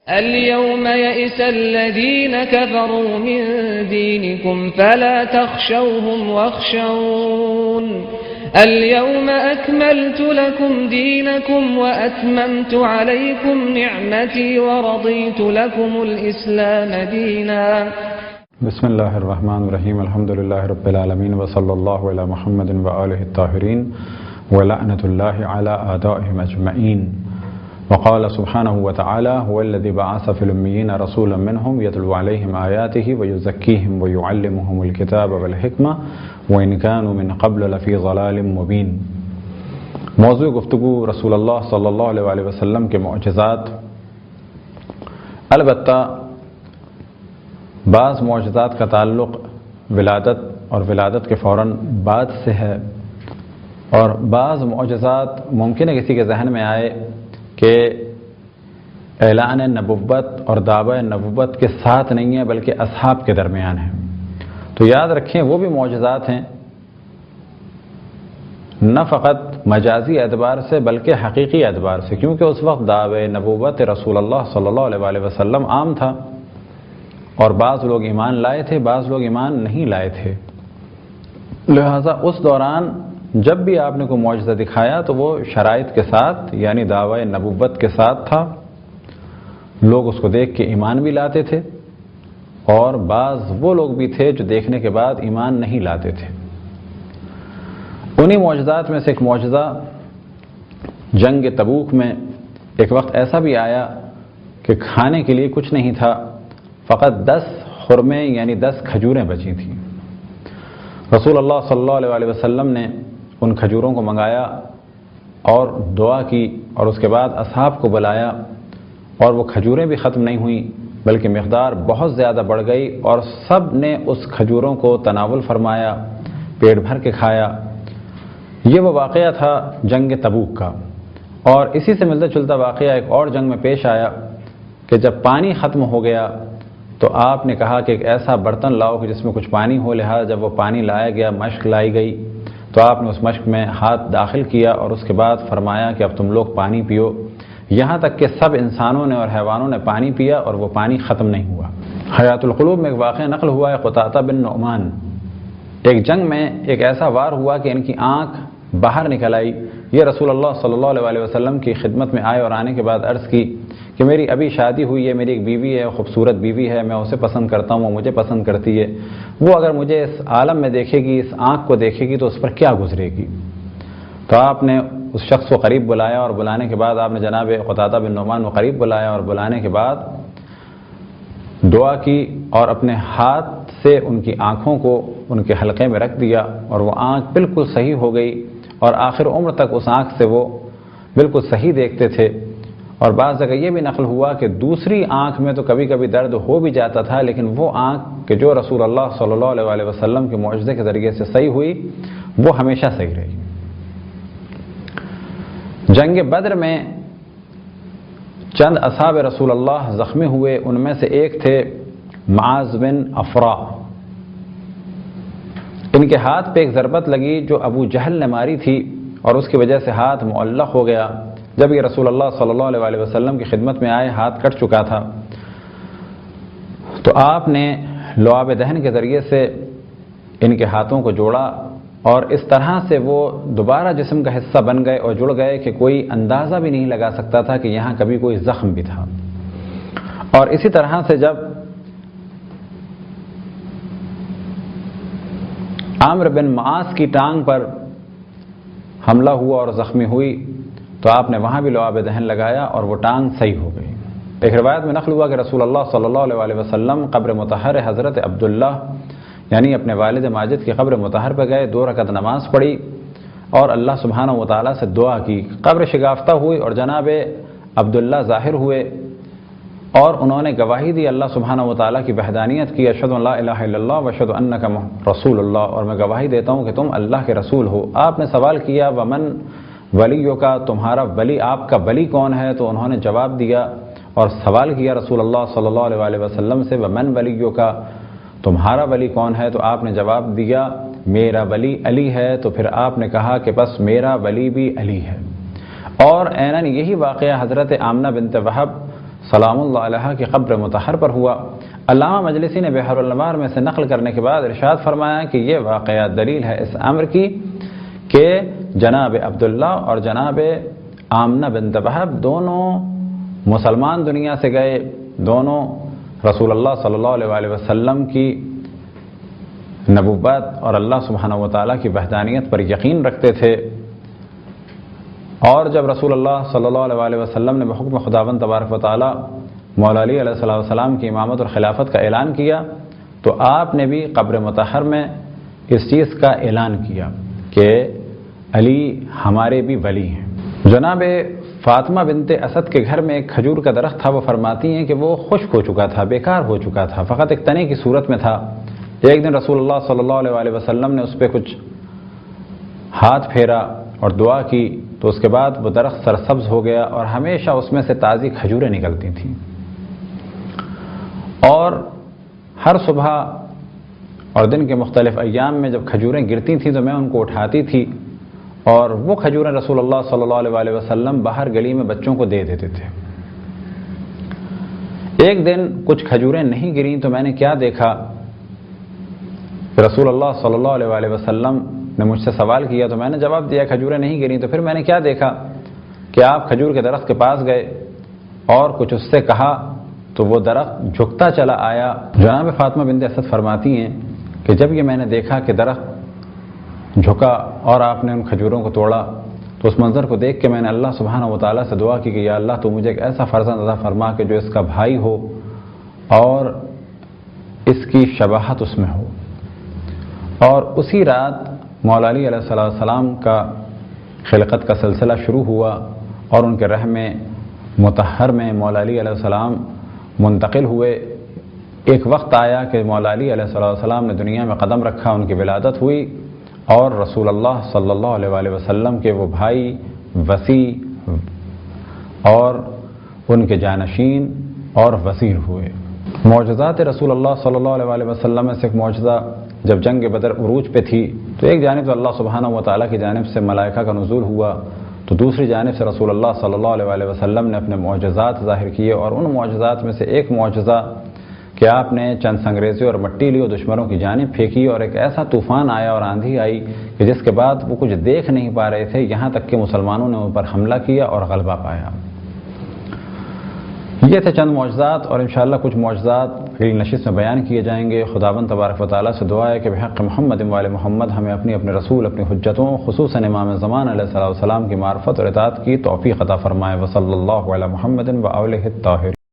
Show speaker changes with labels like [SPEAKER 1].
[SPEAKER 1] اليوم يئس الذين كفروا من دينكم فلا تخشوهم واخشون اليوم أكملت لكم دينكم وأتممت عليكم نعمتي ورضيت لكم الإسلام دينا.
[SPEAKER 2] بسم الله الرحمن الرحيم. الحمد لله رب العالمين وصلى الله على محمد وآله الطاهرين ولعنة الله على أعدائهم أجمعين. وقال سبحانه وتعالى هو الذي بعث في الأميين رسولا منهم يتلو عليهم آياته ويزكيهم ويعلمهم الكتاب والحكمة وإن كانوا من قبل لفي ضلال مبين. موضوع گفتگو رسول اللہ صلی اللہ علیہ وسلم کے معجزات. البتہ بعض معجزات کا تعلق ولادت اور ولادت کے فوراً بعد سے ہے، اور بعض معجزات ممکن ہے کسی کے ذہن میں آئے کہ اعلان نبوت اور دعوی نبوت کے ساتھ نہیں ہے بلکہ اصحاب کے درمیان ہے. تو یاد رکھیں وہ بھی معجزات ہیں، نہ فقط مجازی اعتبار سے بلکہ حقیقی اعتبار سے، کیونکہ اس وقت دعوی نبوت رسول اللہ صلی اللہ علیہ وسلم عام تھا، اور بعض لوگ ایمان لائے تھے، بعض لوگ ایمان نہیں لائے تھے. لہذا اس دوران جب بھی آپ نے کوئی معجزہ دکھایا تو وہ شرائط کے ساتھ یعنی دعوی نبوت کے ساتھ تھا. لوگ اس کو دیکھ کے ایمان بھی لاتے تھے، اور بعض وہ لوگ بھی تھے جو دیکھنے کے بعد ایمان نہیں لاتے تھے. انہی معجزات میں سے ایک معجزہ جنگ تبوک میں ایک وقت ایسا بھی آیا کہ کھانے کے لیے کچھ نہیں تھا، فقط 10 خرمے یعنی 10 کھجوریں بچی تھیں. رسول اللہ صلی اللہ علیہ وسلم نے ان کھجوروں کو منگایا اور دعا کی، اور اس کے بعد اصحاب کو بلایا، اور وہ کھجوریں بھی ختم نہیں ہوئیں بلکہ مقدار بہت زیادہ بڑھ گئی، اور سب نے اس کھجوروں کو تناول فرمایا، پیٹ بھر کے کھایا. یہ وہ واقعہ تھا جنگ تبوک کا. اور اسی سے ملتا جلتا واقعہ ایک اور جنگ میں پیش آیا کہ جب پانی ختم ہو گیا تو آپ نے کہا کہ ایک ایسا برتن لاؤ کہ جس میں کچھ پانی ہو. لہٰذا جب وہ پانی لایا گیا، مشک لائی گئی، تو آپ نے اس مشک میں ہاتھ داخل کیا اور اس کے بعد فرمایا کہ اب تم لوگ پانی پیو. یہاں تک کہ سب انسانوں نے اور حیوانوں نے پانی پیا اور وہ پانی ختم نہیں ہوا. حیات القلوب میں ایک واقعہ نقل ہوا ہے قطعہ بن نعمان. ایک جنگ میں ایک ایسا وار ہوا کہ ان کی آنکھ باہر نکل آئی. یہ رسول اللہ صلی اللہ علیہ وسلم کی خدمت میں آئے اور آنے کے بعد عرض کی کہ میری ابھی شادی ہوئی ہے، میری ایک بیوی ہے، خوبصورت بیوی ہے، میں اسے پسند کرتا ہوں، وہ مجھے پسند کرتی ہے. وہ اگر مجھے اس عالم میں دیکھے گی، اس آنکھ کو دیکھے گی تو اس پر کیا گزرے گی؟ تو آپ نے اس شخص کو قریب بلایا، اور بلانے کے بعد آپ نے جناب قطعہ بن نعمان کو قریب بلایا، اور بلانے کے بعد دعا کی اور اپنے ہاتھ سے ان کی آنکھوں کو ان کے حلقے میں رکھ دیا، اور وہ آنکھ بالکل صحیح ہو گئی، اور آخر عمر تک اس آنکھ سے وہ بالکل صحیح دیکھتے تھے. اور بعض جگہ یہ بھی نقل ہوا کہ دوسری آنکھ میں تو کبھی کبھی درد ہو بھی جاتا تھا، لیکن وہ آنکھ کہ جو رسول اللہ صلی اللہ علیہ وسلم کے معجزے کے ذریعے سے صحیح ہوئی، وہ ہمیشہ صحیح رہی. جنگ بدر میں چند اصحاب رسول اللہ زخمی ہوئے. ان میں سے ایک تھے معاذ بن افرا. ان کے ہاتھ پہ ایک ضربت لگی جو ابو جہل نے ماری تھی، اور اس کی وجہ سے ہاتھ معلق ہو گیا. جب یہ رسول اللہ صلی اللہ علیہ وسلم کی خدمت میں آئے، ہاتھ کٹ چکا تھا، تو آپ نے لعاب دہن کے ذریعے سے ان کے ہاتھوں کو جوڑا، اور اس طرح سے وہ دوبارہ جسم کا حصہ بن گئے اور جڑ گئے کہ کوئی اندازہ بھی نہیں لگا سکتا تھا کہ یہاں کبھی کوئی زخم بھی تھا. اور اسی طرح سے جب عامر بن معاص کی ٹانگ پر حملہ ہوا اور زخمی ہوئی تو آپ نے وہاں بھی لعاب دہن لگایا اور وہ ٹانگ صحیح ہو گئی. ایک روایت میں نقل ہوا کہ رسول اللہ صلی اللہ علیہ وسلم قبر مطہر حضرت عبداللہ یعنی اپنے والد ماجد کی قبر مطہر پہ گئے، 2 رکعت نماز پڑھی اور اللہ سبحانہ و تعالیٰ سے دعا کی. قبر شگافتہ ہوئی اور جناب عبداللہ ظاہر ہوئے، اور انہوں نے گواہی دی اللہ سبحانہ و تعالیٰ کی وحدانیت کی، اشہد ان لا الہ الا اللہ و اشہد انک رسول اللہ، اور میں گواہی دیتا ہوں کہ تم اللہ کے رسول ہو. آپ نے سوال کیا ومن ولیوں کا، تمہارا ولی، آپ کا ولی کون ہے؟ تو انہوں نے جواب دیا اور سوال کیا رسول اللہ صلی اللہ علیہ وسلم سے ومن ولیوں کا، تمہارا ولی کون ہے؟ تو آپ نے جواب دیا میرا ولی علی ہے. تو پھر آپ نے کہا کہ بس میرا ولی بھی علی ہے. اور عیناً یہی واقعہ حضرت آمنہ بنت وہب سلام اللہ علیہ کی قبر مطہر پر ہوا۔ علامہ مجلسی نے بحر الانوار میں سے نقل کرنے کے بعد ارشاد فرمایا کہ یہ واقعہ دلیل ہے اس امر کی کہ جناب عبداللہ اور جناب آمنہ بنت وہب دونوں مسلمان دنیا سے گئے، دونوں رسول اللہ صلی اللہ علیہ وسلم کی نبوت اور اللہ سبحانہ و تعالیٰ کی وحدانیت پر یقین رکھتے تھے، اور جب رسول اللہ صلی اللہ علیہ وسلم نے بحکم خداوند تبارک و تعالیٰ مولا علی علیہ السلام کی امامت اور خلافت کا اعلان کیا تو آپ نے بھی قبر مطہر میں اس چیز کا اعلان کیا کہ علی ہمارے بھی ولی ہیں۔ جناب فاطمہ بنت اسد کے گھر میں ایک کھجور کا درخت تھا، وہ فرماتی ہیں کہ وہ خشک ہو چکا تھا، بیکار ہو چکا تھا، فقط ایک تنے کی صورت میں تھا۔ ایک دن رسول اللہ صلی اللہ علیہ وسلم نے اس پہ کچھ ہاتھ پھیرا اور دعا کی تو اس کے بعد وہ درخت سرسبز ہو گیا اور ہمیشہ اس میں سے تازی کھجوریں نکلتی تھیں، اور ہر صبح اور دن کے مختلف ایام میں جب کھجوریں گرتی تھیں تو میں ان کو اٹھاتی تھی اور وہ کھجوریں رسول اللہ صلی اللہ علیہ وسلم باہر گلی میں بچوں کو دے دیتے تھے۔ ایک دن کچھ کھجوریں نہیں گریں تو میں نے کیا دیکھا، رسول اللہ صلی اللہ علیہ وسلم نے مجھ سے سوال کیا تو میں نے جواب دیا کھجوریں نہیں گریں، تو پھر میں نے کیا دیکھا کہ آپ کھجور کے درخت کے پاس گئے اور کچھ اس سے کہا تو وہ درخت جھکتا چلا آیا۔ جناب فاطمہ بنت اسد فرماتی ہیں کہ جب یہ میں نے دیکھا کہ درخت جھکا اور آپ نے ان کھجوروں کو توڑا تو اس منظر کو دیکھ کے میں نے اللہ سبحانہ و تعالیٰ سے دعا کی کہ یا اللہ تو مجھے ایک ایسا فرزند عطا فرما کہ جو اس کا بھائی ہو اور اس کی شباہت اس میں ہو۔ اور اسی رات مولا علی علیہ السلام کا خلقت کا سلسلہ شروع ہوا اور ان کے رحم مطہر میں مولا علی علیہ السلام منتقل ہوئے۔ ایک وقت آیا کہ مولا علی علیہ السلام نے دنیا میں قدم رکھا، ان کی ولادت ہوئی اور رسول اللہ صلی اللہ علیہ وسلم کے وہ بھائی وسیع اور ان کے جانشین اور وزیر ہوئے۔ معجزات رسول اللہ صلی اللہ علیہ وسلم میں سے ایک معجزہ جب جنگ بدر عروج پہ تھی تو ایک جانب تو اللہ سبحانہ و تعالیٰ کی جانب سے ملائکہ کا نزول ہوا تو دوسری جانب سے رسول اللہ صلی اللہ علیہ وسلم نے اپنے معجزات ظاہر کیے، اور ان معجزات میں سے ایک معجزہ کہ آپ نے چند سنگریزے اور مٹی لی اور دشمنوں کی جانب پھینکی اور ایک ایسا طوفان آیا اور آندھی آئی کہ جس کے بعد وہ کچھ دیکھ نہیں پا رہے تھے، یہاں تک کہ مسلمانوں نے ان پر حملہ کیا اور غلبہ پایا۔ یہ تھے چند معجزات، اور انشاءاللہ کچھ معجزات اگلی نشست میں بیان کیے جائیں گے۔ خداوند تبارک و تعالیٰ سے دعا ہے کہ بحق محمد وآل محمد ہمیں اپنے رسول، اپنی حجتوں، خصوصاً امام زمان علیہ السلام کی معرفت اور اطاعت کی توفیق عطا فرمائے۔ وصلی اللہ علی محمد وآلہ الطاہرین۔